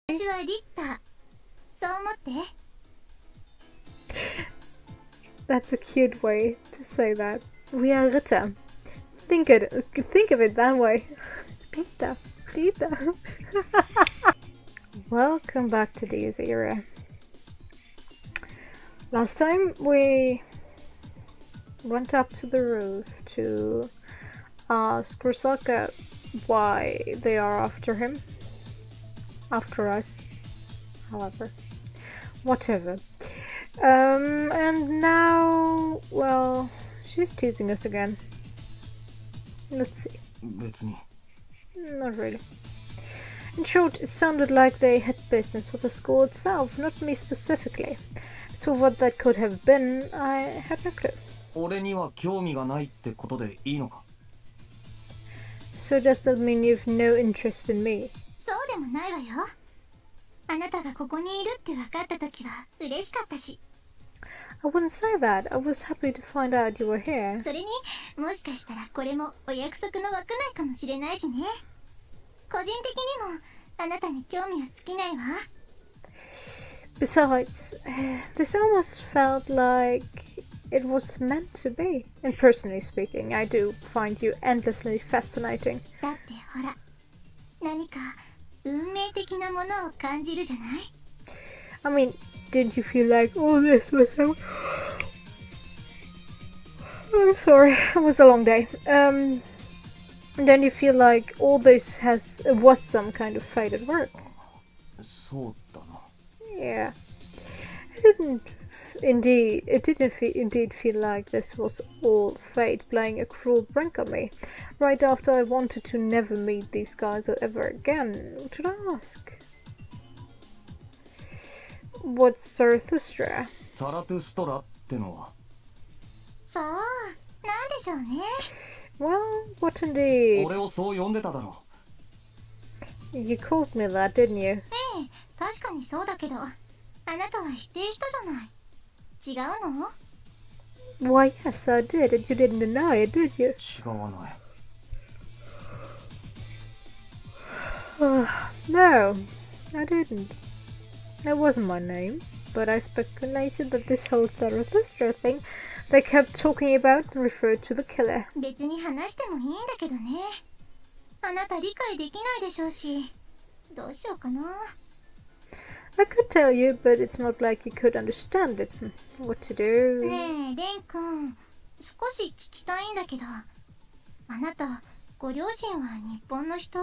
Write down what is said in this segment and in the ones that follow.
私はリッター。そう思って。 That's a cute way to say that. We are Ritter. Think of it that way. Ritter. Ritter. Welcome back to these Irae. Last time we went up to the roof to ask Rusaka why they are after him. After us. However. Whatever. And now, well, she's teasing us again. Let's see. Not really. In short, it sounded like they had business with the school itself, not me specifically. So what that could have been, I had no clue. 俺には興味がないってことでいいのか? So does that mean you've no interest in me? そうでもないわよ。あなたがここにいるって分かったときは嬉しかったし。I wouldn't say that. I was happy to find out you were here. それに、もしかしたらこれもお約束の枠内かもしれないしね。個人的にもあなたに興味は尽きないわ。Besides, this almost felt like it was meant to be. And personally speaking, I do find you endlessly fascinating. だってほら、何か運命的なものを感じるじゃない？ I mean, didn't you feel like all this was so... I'm sorry, it was a long day. Don't you feel like all this was some kind of fated work? そうだな。 Yeah. It didn't indeed feel like this was all fate playing a cruel prank on me. Right after I wanted to never meet these guys ever again. What should I ask? What's Zarathustra? ザラトゥストラってのは? さあ、なんでしょうね。 Well, what indeed? 俺をそう呼んでただろ。 You called me that, didn't you? ええ、確かにそうだけど、あなたは否定したじゃない。違うの？ Why, yes, I did, and you didn't deny it, did you? 違わない。No, I didn't. That wasn't my name, but I speculated that this whole Zarathustra thing they kept talking about referred to the killer. 別に話してもいいんだけどね。あなた理解できないでしょうし、どうしようかな。I could tell you, but it's not like you could understand it. What to do? ねえ、レン君、少し聞きたいんだけど、あなた、ご両親は日本の人？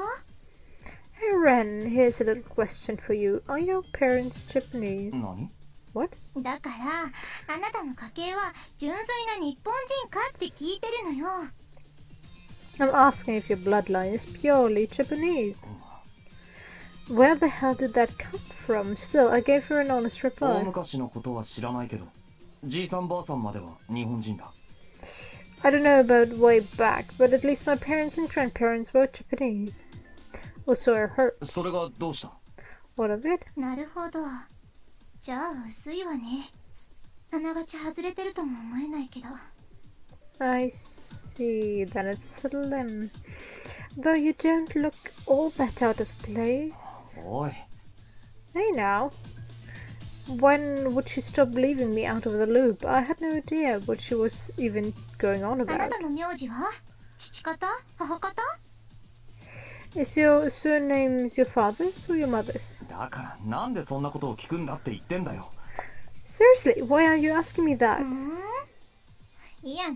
Hey Ren, here's a little question for you. Are your parents Japanese? 何? What? だから、あなたの家系は純粋な日本人かって聞いてるのよ。I'm asking if your bloodline is purely Japanese. Where the hell did that come from? Still, I gave her an honest 大 reply. 昔のことは知らないけど、じいさんばあさんまでは日本人だ。 I don't know about way back, but at least my parents and grandparents were Japanese. Or so I heard. それがどうした? What of it? なるほど。じゃあ薄いわね。あながち外れてるとも思えないけど。 I see that it's slim. Though you don't look all that out of place. おい。 Hey now. When would she stop leaving me out of the loop? I had no idea what she was even going on あな about. たの名字は？父方？母方？ Is your surname your father's or your mother's? だからなんでそんなことを聞くんだって言ってんだよ。 Seriously, why are you asking me that? いやね。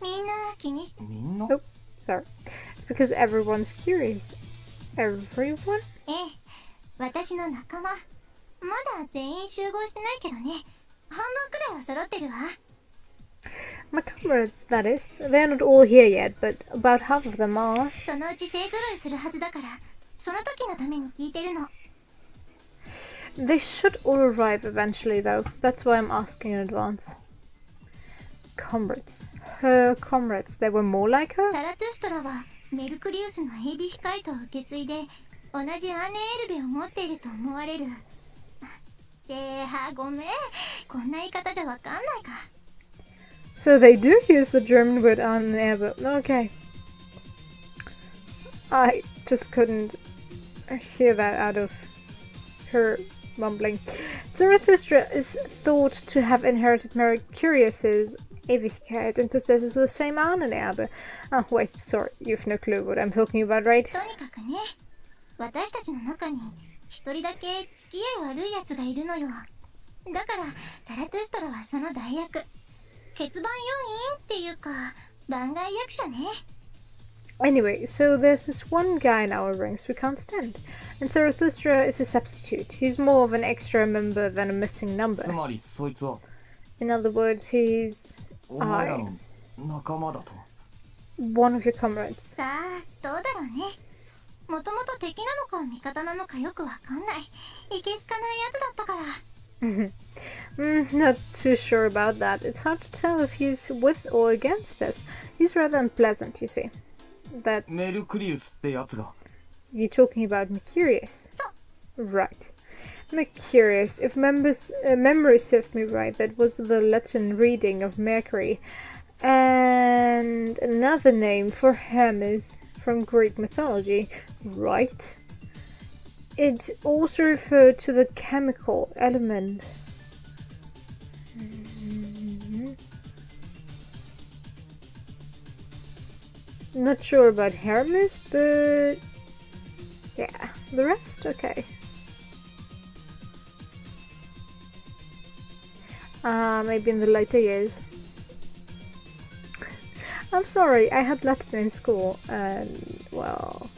みんな気にして。みんな? Oh, sorry. It's because everyone's curious. Everyone? ええ、私の仲間。まだ全員集合してないけどね。半分くらいは揃ってるわ。My comrades, that is. They're not all here yet, but about half of them are. そのうち勢揃いするはずだから、その時のために聞いてるの。 They should all arrive eventually, though. That's why I'm asking in advance. Comrades. Her comrades. They were more like her? ザラトゥストラはメルクリウスのエビヒカイトを受け継いで、同じアーネエルベを持っていると思われる。ごめん。こんな言い方じゃわかんないか。 So they do use the German word unever. Okay. I just couldn't hear that out of her mumbling. Zarathustra is thought to have inherited Mercurius's ewigkeit and possesses the same Ahnenerbe. Oh, wait, sorry, you've no clue what I'm talking about, right? とにかくね、私たちの中に一人だけ付き合い悪いやつがいるのよ。だからザラトゥストラはその代役、欠番要員っていうか番外役者ね。Anyway, so there's this one guy in our ranks we can't stand, and Zarathustra is a substitute. He's more of an extra member than a missing number. つまりそいつは In other words, he's お前らの仲間だと。 one of your comrades. さあどうだろうね。もともと敵なのか味方なのかよくわかんない。いけすかないやつだったから。Not too sure about that. It's hard to tell if he's with or against us. He's rather unpleasant, you see. That メルクリウスってやつが you're talking about Mercurius. そう Right. Mercurius, if memory served me right, that was the Latin reading of Mercury. And another name for Hermes from Greek mythology, right? It also referred to the chemical element. Not sure about Hermes, but yeah, the rest okay. Maybe in the later years. I'm sorry, I had Latin in school, and well,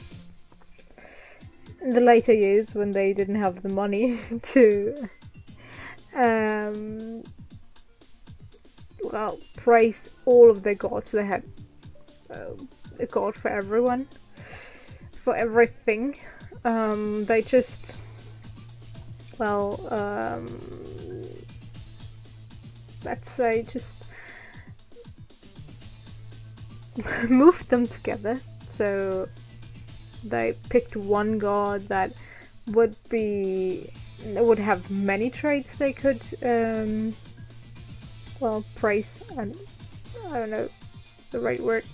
in the later years when they didn't have the money to, well, praise all of their gods, they had a god for everyone, for everything. They just, well, let's say, just moved them together. So they picked one god that would have many traits they could, well, praise, and I don't know the right word.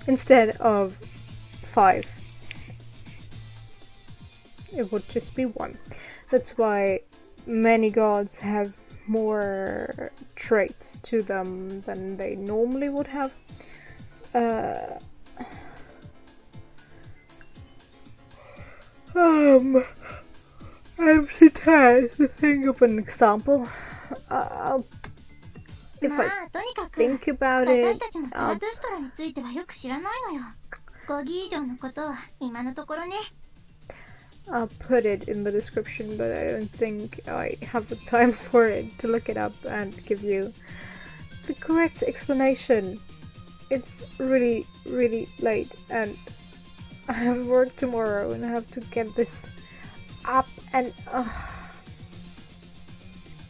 Instead of 5, it would just be 1. That's why many gods have more traits to them than they normally would have. I'm too tired to think of an example. If ま I あとにかく think about 私 it, たちもザラトゥストラについてはよく知らないのよ。5義以上のことは今のところね。I'll put it in the description, but I don't think I have the time for it to look it up and give you the correct explanation. It's really, really late, and I have work tomorrow, and I have to get this up and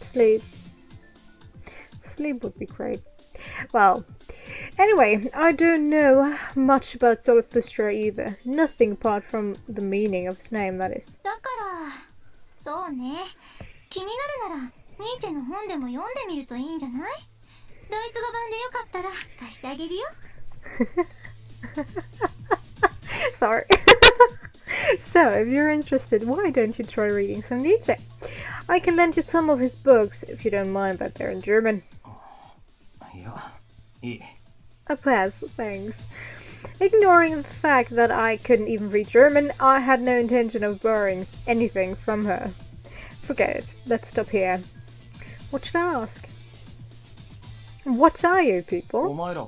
sleep. Sleep would be great. Well, anyway, I don't know much about Zarathustra either. Nothing apart from the meaning of his name, that is. だからそうね、気になるならニーチェの本でも読んでみるといいんじゃない？ドイツ語版でよかったら貸してあげるよ。Sorry. So, if you're interested, why don't you try reading some Nietzsche? I can lend you some of his books, if you don't mind, but they're in German. いやいい A pass, thanks. Ignoring the fact that I couldn't even read German, I had no intention of borrowing anything from her. Forget it. Let's stop here. What should I ask? What are you お people? 前ら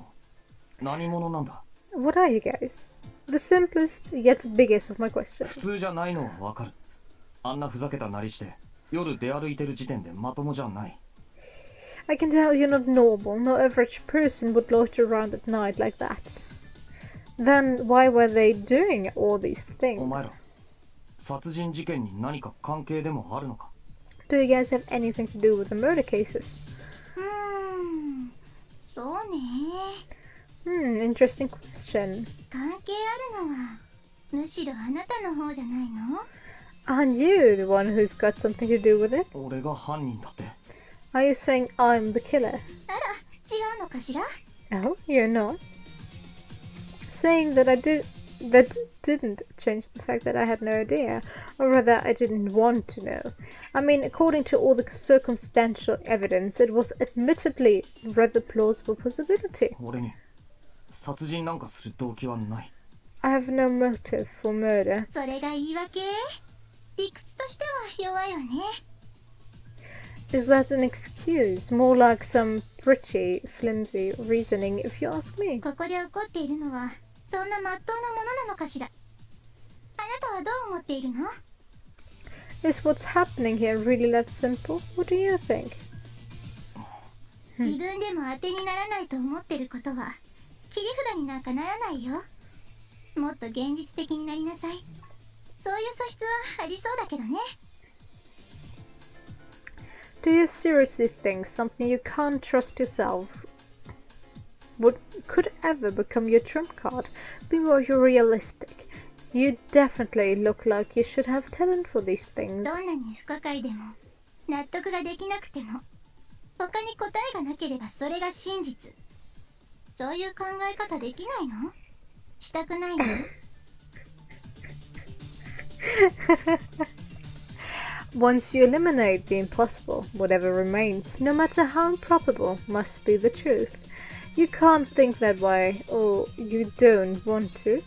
何者なんだ What are you guys? The simplest yet biggest of my 普 questions. 通じゃないのはわかるあんなふざけたなりして夜出歩いてる時点でまともじゃない I can tell you're not normal. No average person would loiter around at night like that. Then why were they doing all these お things? 前ら殺人事件に何か関係でもあるのか Do you guys have anything to do with the murder cases? そうね。Interesting question. 関係あるのはむしろあなたの方じゃないの？ Aren't you the one who's got something to do with it? 俺が犯人だって Are you saying I'm the killer? あら、違うのかしら？ Oh, you're not. Saying that I that didn't change the fact that I had no idea, or rather I didn't want to know. I mean, according to all the circumstantial evidence, it was admittedly a rather plausible possibility. 俺に殺人なんかする動機はない。 I have no motive for murder. それが言い訳？理屈としては弱いわね。Is that an excuse? More like some pretty flimsy reasoning, if you ask me. ここで起こっているのはそんな真っ当なものなのかしら。あなたはどう思っているの？ Is what's happening here really that simple? What do you think? 自分でも当てにならないと思ってることは切り札になんかならないよ。もっと現実的になりなさい。そういう素質はありそうだけどね。 Do you seriously think something you can't trust yourself could ever become your trump card? Be more realistic. You definitely look like you should have talent for these things. どんなに不可解でも納得ができなくても他に答えがなければそれが真実。そういう考え方できないの？したくないの？ Once you eliminate the impossible, whatever remains, no matter how improbable, must be the truth. You can't think that way, or you don't want to.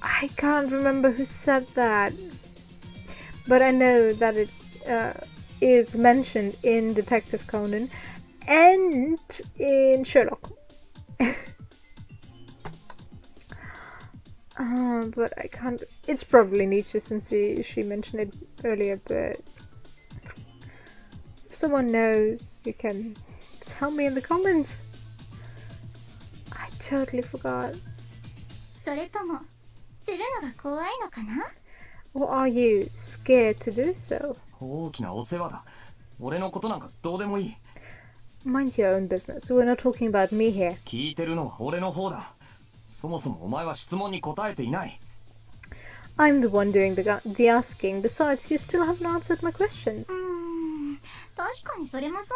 I can't remember who said that, but I know that it is mentioned in Detective Conan and in Sherlock. But I can't. It's probably Nietzsche since she mentioned it earlier, but if someone knows, you can tell me in the comments. I totally forgot. それともするのが怖いのかな？ Or are you scared to do so? 大きなお世話だ。俺のことなんかどうでもいい。 Mind your own business. We're not talking about me here. 聞いてるのは俺の方だ。そもそもお前は質問に答えていない。 I'm the one doing the asking. Besides, you still haven't answered my questions. 確かにそれもそ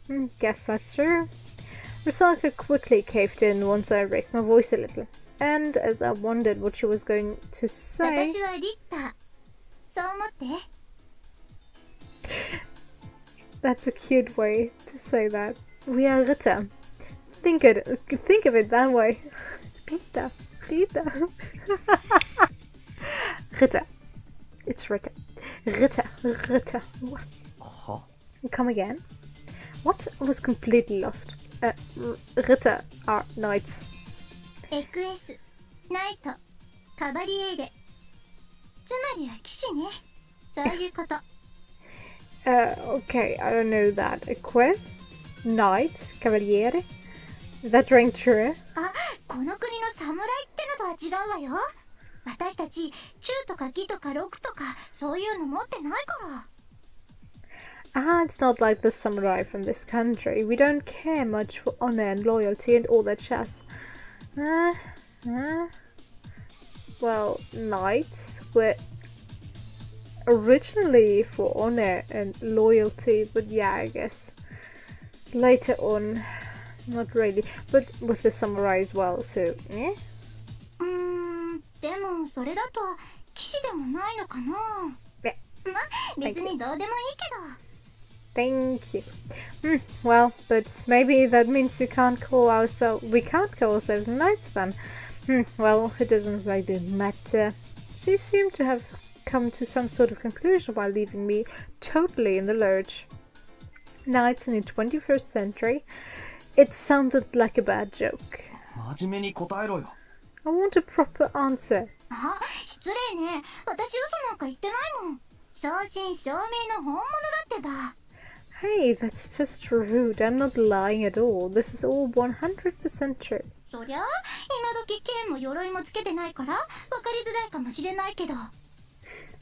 うね。 Guess that's true. Rusaka quickly caved in once I raised my voice a little, and as I wondered what she was going to say... 私はリッター。そう思って。 That's a cute way to say that. We are Ritter. Think of it that way. Ritter. Ritter. It's Ritter. Ritter. What? は？ Come again? What? I was completely lost. Ritter are knights. XS、ナイト、カバリエーレ。つまりは騎士ね。そういうこと。Okay, I don't know that. A quest? Knight? Cavaliere? That rang true? あ、この国の侍ってのとは違うわよ。私たち、中とか義とか禄とか、そういうの持ってないから。Ah, it's not like the samurai from this country. We don't care much for honor and loyalty and all that jazz. Well, knights were originally for honor and loyalty, but yeah, I guess later on, not really, but with the samurai as well, so yeah. でもそれだと騎士でもないのかな。ま、別にどうでもいいけど。 Thank you. Well, but maybe that means we can't call ourselves knights then. Well, it doesn't really matter. She seemed to have come to some sort of conclusion while leaving me totally in the lurch. Knights in the 21st century? It sounded like a bad joke. 真面目に答えろよ。 I want a proper answer. あ、失礼ね。私嘘なんか言ってないもん。正真正銘の本物だってば。 Hey, that's just rude. I'm not lying at all. This is all 100% true. そりゃ、今時剣も鎧もつけてないから分かりづらいかもしれないけど。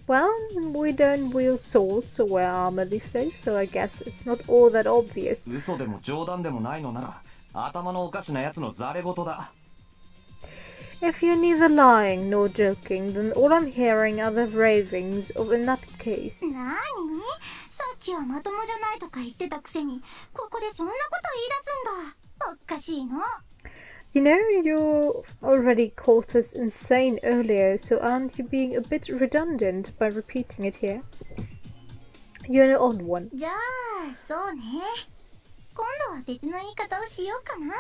Well, we don't wield swords or wear armor these days, so I guess it's not all that obvious. 嘘でも冗談でもないのなら、頭のおかしなやつのザレ言だ。 If you're neither lying nor joking, then all I'm hearing are the ravings of a nutcase. なに？さっきはまともじゃないとか言ってたくせに、ここでそんなこと言い出すんだ。おかしいの。You know, you already called us insane earlier, so aren't you being a bit redundant by repeating it here? You're an odd one. じゃあそうね、今度は別の言い方をしようかな。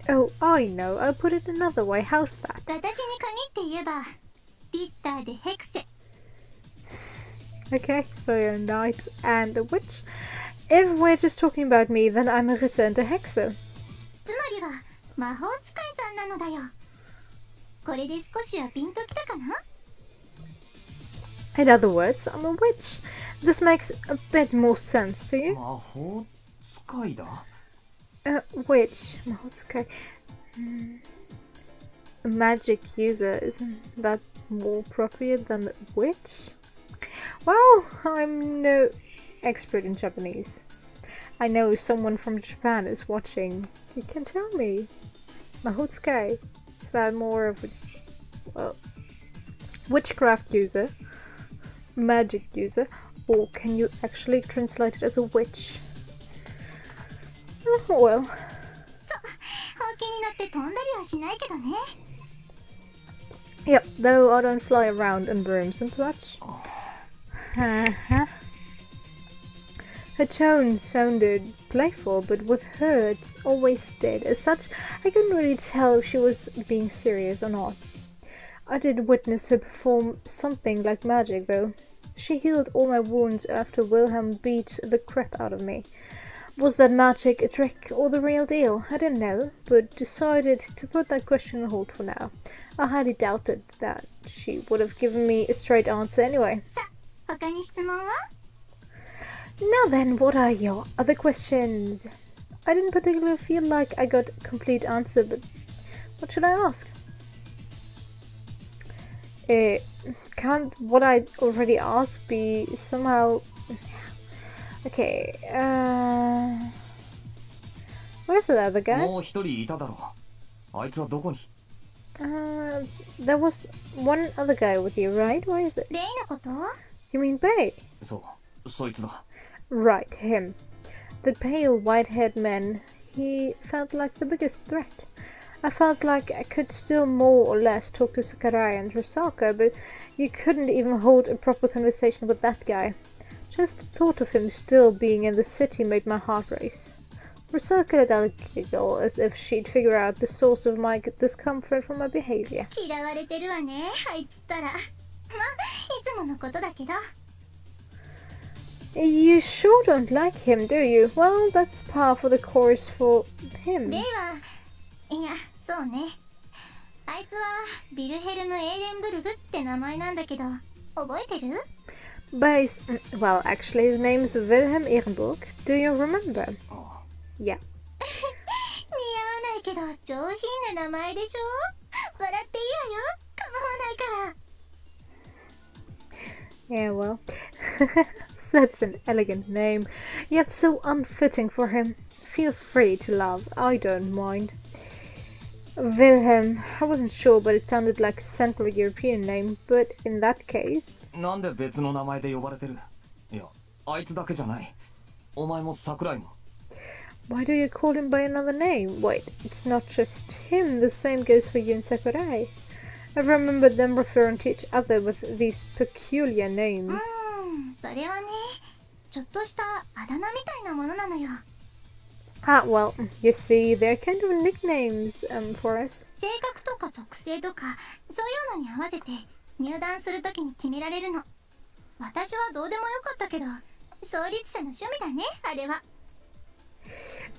Oh, I know. I'll put it another way. How's that? 私に限って言えばリッターでヘクセ。 Okay, so you're a knight and a witch. If we're just talking about me, then I'm a Ritter and a hexer. つまりは魔法使いさんなのだよ。これで少しはピンときたかな？ In other words, I'm a witch. This makes a bit more sense to you. 魔法使いだ。 Witch. Okay. A magic user, isn't that more appropriate than witch? Well, I'm no expert in Japanese. I know if someone from Japan is watching, you can tell me. Mahotsukai, is that more of a witchcraft user, magic user, or can you actually translate it as a witch? Well. ほうきに乗って飛んだりはしないけどね。 Yep, though I don't fly around in brooms and such. Her tone sounded playful, but with her it always did. As such, I couldn't really tell if she was being serious or not. I did witness her perform something like magic, though. She healed all my wounds after Wilhelm beat the crap out of me. Was that magic a trick or the real deal? I didn't know, but decided to put that question on hold for now. I highly doubted that she would have given me a straight answer anyway. さあ、他に質問は？ Now then, what are your other questions? I didn't particularly feel like I got a complete answer, but what should I ask? Can't what I already asked be somehow... Okay, where's the other guy? もう一人いただろう。あいつはどこに？ There was one other guy with you, right? Where is it? レイのこと？ You mean Bay? そう、そいつだ。 Right, him. The pale white-haired man. He felt like the biggest threat. I felt like I could still more or less talk to Sakurai and Risaka, but you couldn't even hold a proper conversation with that guy. Just the thought of him still being in the city made my heart race. Risaka let out a giggle as if she'd figure out the source of my discomfort from my behavior. 嫌われてるわね、あいつったら。まあ、いつものことだけど。 You sure don't like him, do you? Well, that's par for the course for him. レイは、いや、そうね。あいつはビルヘルム・エーレンブルグって名前なんだけど、覚えてる？ But well, actually, his name is Wilhelm Ehrenburg. Do you remember? ああ Yeah. 似合わないけど上品な名前でしょ？笑っていいわよ。構わないから。 Yeah, well, such an elegant name, yet so unfitting for him. Feel free to love, I don't mind. Wilhelm, I wasn't sure, but it sounded like a Central European name, but in that case... なんで別の名前で呼ばれてる？いや、あいつだけじゃない。お前も桜井も。 Why do you call him by another name? Wait, it's not just him, the same goes for you and Sakurai. I remember them referring to each other with these peculiar names. それはね、ちょっとしたあだ名みたいなものなのよ。 Ah, well, you see, they're kind of nicknames, for us. 性格とか特性とか、そういうのに合わせて入団するときに決められるの。私はどうでもよかったけど、創立者の趣味だね、あれは。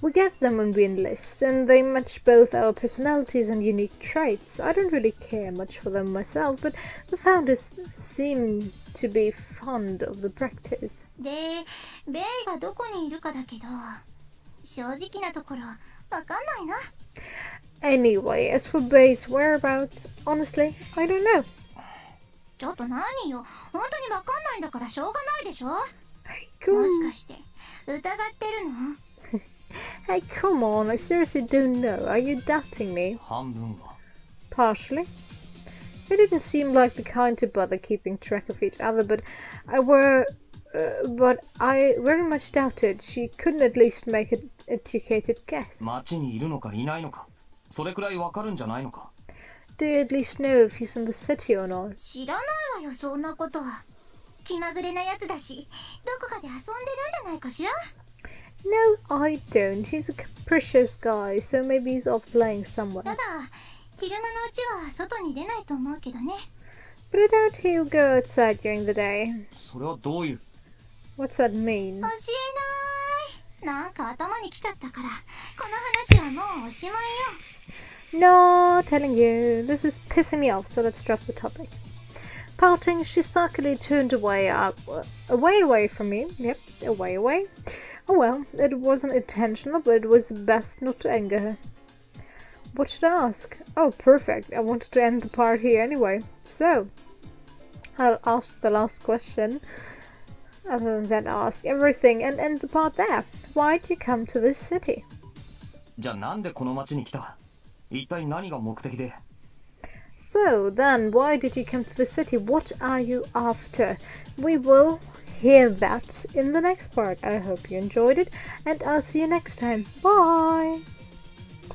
We get them when we enlist, and they match both our personalities and unique traits. I don't really care much for them myself, but the founders seem to be fond of the practice. で、ベイがどこにいるかだけど、正直なところ、わかんないな。 Anyway, as for Bay's whereabouts, honestly, I don't know. ちょっと何よ、本当にわかんないんだからしょうがないでしょ。 Hey, もしかして疑ってるの？ hey, come on, I seriously don't know. Are you doubting me? 半分は。 Partially. They didn't seem like the kind to bother keeping track of each other, but I very much doubted she couldn't at least make an educated guess. 町にいるのかいないのか。それくらいわかるんじゃないのか。 Do you at least know if he's in the city or not? 知らないわよ、そんなことは。気まぐれなやつだし、どこかで遊んでるんじゃないかしら。 No, I don't. He's a capricious guy, so maybe he's off playing somewhere. ただ、昼間のうちは外に出ないと思うけどね。 But I doubt he'll go outside during the day. それはどういう。 What's that mean? 教えない。なんか頭に来ちゃったから、この話はもうおしまいよ。 No, telling you. This is pissing me off, so let's drop the topic. Pouting, she sulkily turned away from me. Yep, away. Oh well, it wasn't intentional, but it was best not to anger her. What should I ask? Oh, perfect. I wanted to end the part here anyway. So, I'll ask the last question. And then ask everything and end the part there. Why'd you come to this city? じゃあなんでこの町に来た。一体何が目的で。 So then, why did you come to the city? What are you after? We will hear that in the next part. I hope you enjoyed it, and I'll see you next time. Bye!